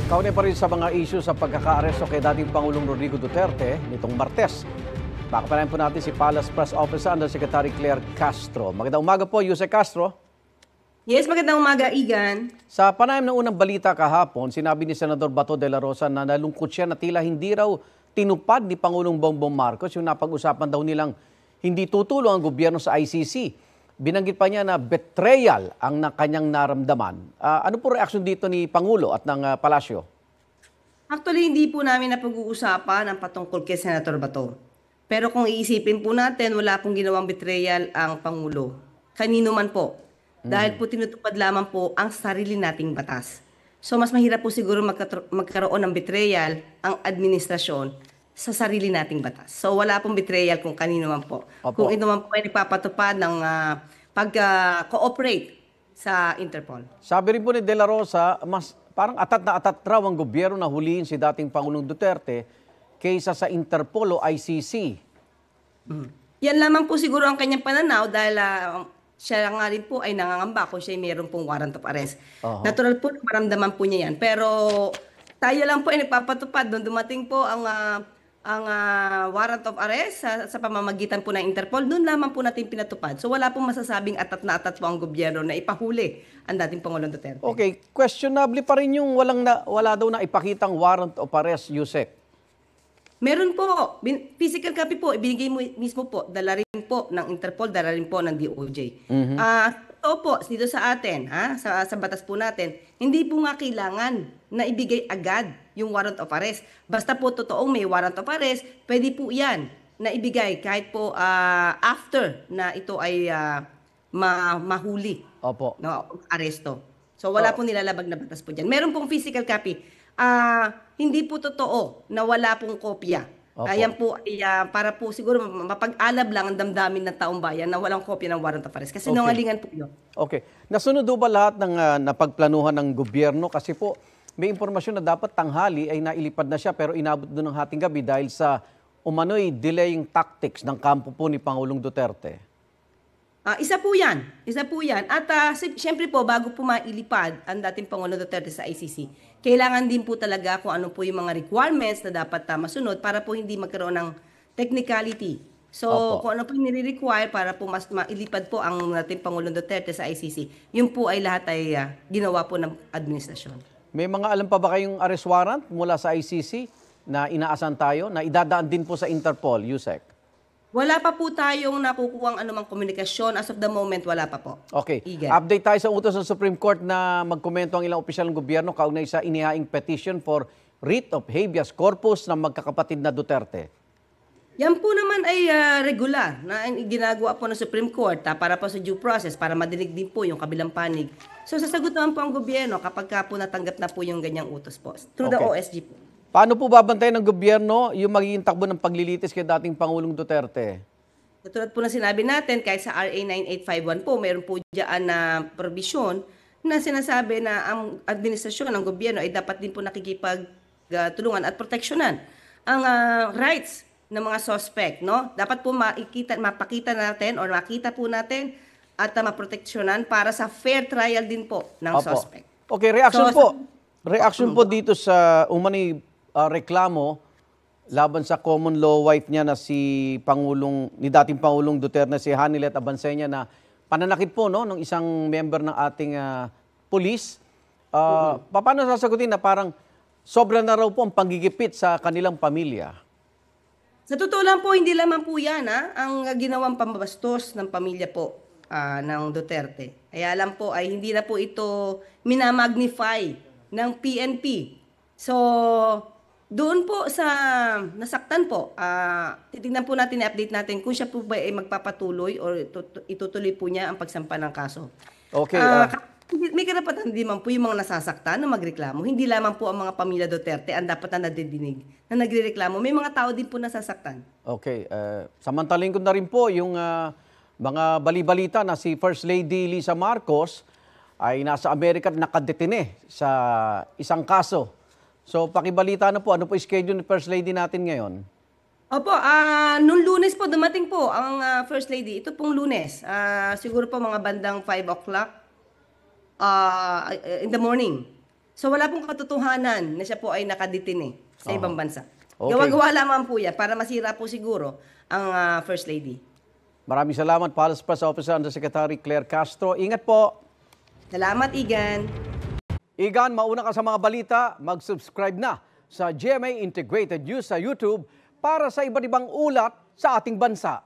Kaunay pa rin sa mga issue sa pagkaka-aresto kay dating Pangulong Rodrigo Duterte nitong Martes. Makapanayan po natin si Palace Press Officer Undersecretary Claire Castro. Magandang umaga po, Yuse Castro. Yes, magandang umaga, Igan. Sa panayam ng unang balita kahapon, sinabi ni Senador Bato de la Rosa na nalungkot siya na tila hindi raw tinupad ni Pangulong Bongbong Marcos yung napag-usapan daw nilang hindi tutulong ang gobyerno sa ICC. Binanggit pa niya na betrayal ang kanyang naramdaman. Ano po reaksyon dito ni Pangulo at ng Palasyo? Actually, hindi po namin napag-uusapan ang patungkol kay Senator Bato. Pero kung iisipin po natin, wala pong ginawang betrayal ang Pangulo. Kanino man po. Dahil po tinutupad lamang po ang sarili nating batas. So mas mahirap po siguro magkaroon ng betrayal ang administrasyon sa sarili nating batas. So wala pong betrayal kung kanino man po. Opo. Kung ito man po ay nagpapatupad ng pag-cooperate sa Interpol. Sabi rin po ni De La Rosa, mas parang atat na atat raw ang gobyerno na huliin si dating Pangulong Duterte kaysa sa Interpol o ICC. Yan lamang po siguro ang kanyang pananaw dahil siya nga rin po ay nangangamba kung siya ay mayroon pong warrant of arrest. Natural po, maramdaman po niya yan. Pero tayo lang po ay nagpapatupad. Doon dumating po ang warrant of arrest sa pamamagitan po ng Interpol. Doon lamang po natin pinatupad. So wala pong masasabing atat na atat po ang gobyerno na ipahuli ang dating Pangulong Duterte. Okay, questionable pa rin yung wala daw na ipakitang warrant of arrest, Yusek. Meron po, physical copy po, ibinigay mo mismo po, dala rin po ng Interpol, dala rin po ng DOJ. Ito po, dito sa atin, sa batas po natin, hindi po nga kailangan na ibigay agad yung warrant of arrest. Basta po totoong may warrant of arrest, pwede po yan na ibigay kahit po after na ito ay mahuli. Opo. No, aresto. So wala pong nilalabag na batas po dyan. Meron pong physical copy. Hindi po totoo na wala pong kopya. Yan po ay para po siguro mapag-alab lang ang damdamin ng taong bayan na walang kopya ng warrant of arrest. Kasi nungalingan po yun. Okay. Nasunod ba lahat ng napagplanuhan ng gobyerno? Kasi po may impormasyon na dapat tanghali ay nailipad na siya pero inabot doon ng hating gabi dahil sa umano'y delaying tactics ng kampo po ni Pangulong Duterte. Isa po yan. Isa po yan. At siyempre po, bago po mailipad ang dating Pangulong Duterte sa ICC, kailangan din po talaga kung ano po yung mga requirements na dapat masunod para po hindi magkaroon ng technicality. So, kung ano po yung nire-require para po mas mailipad po ang dating Pangulong Duterte sa ICC, yun po ay lahat ay ginawa po ng administrasyon. May mga alam pa ba kayong arrest warrant mula sa ICC na inaasan tayo, na idadaan din po sa Interpol, Yusek? Wala pa po tayong nakukuhang anumang komunikasyon. As of the moment, wala pa po. Okay. Igan. Update tayo sa utos ng Supreme Court na magkomento ang ilang opisyal ng gobyerno kaugnay sa inihaing petition for writ of habeas corpus ng magkakapatid na Duterte. Yan po naman ay regular na ginagawa po ng Supreme Court para po sa due process, para madinig din po yung kabilang panig. So sasagot naman po ang gobyerno kapag po natanggap na po yung ganyang utos po. Through the OSG po. Paano po babantayan ng gobyerno yung magiging takbo ng paglilitis kay dating Pangulong Duterte? Katulad po na sinabi natin, kahit sa RA 9851 po, mayroon po dyan na provision na sinasabi na ang administrasyon ng gobyerno ay dapat din po nakikipagtulungan at proteksyonan ang rights ng mga suspect. No? Dapat po mapakita natin o makita po natin at maproteksyonan para sa fair trial din po ng suspect. Okay, reaction po dito sa umani reklamo laban sa common law wife niya na ni dating Pangulong Duterte, si Hanilet Abansenya, na pananakit po ng isang member ng ating police. Paano sasagutin na parang sobra na raw po ang panggigipit sa kanilang pamilya? Sa totoo lang po, hindi lamang po yan ang ginawang pambabastos ng pamilya po ng Duterte. Kaya lang po ay hindi na po ito minamagnify ng PNP. So, doon po sa nasaktan po, titignan po natin, i-update natin kung siya po ba ay magpapatuloy o itutuloy po niya ang pagsampa ng kaso. Okay. May karapatan din man po yung mga nasasaktan na magreklamo. Hindi lamang po ang mga pamilya Duterte ang dapat na nadidinig na nagrereklamo. May mga tao din po nasasaktan. Okay. Samantaling ko na rin po yung mga balibalita na si First Lady Lisa Marcos ay nasa Amerika at nakadetine sa isang kaso. So, pakibalita na po, ano po schedule ni First Lady natin ngayon? Opo, nung Lunes po, dumating po ang First Lady. Ito pong Lunes. Siguro po mga bandang 5 o'clock in the morning. So wala pong katotohanan na siya po ay nakadetine sa ibang bansa. Okay. Gawa-gawa lamang po yan para masira po siguro ang First Lady. Maraming salamat, Palace Press Officer Undersecretary Claire Castro. Ingat po. Salamat, Igan. Igan, mauna ka sa mga balita, mag-subscribe na sa GMA Integrated News sa YouTube para sa iba't ibang ulat sa ating bansa.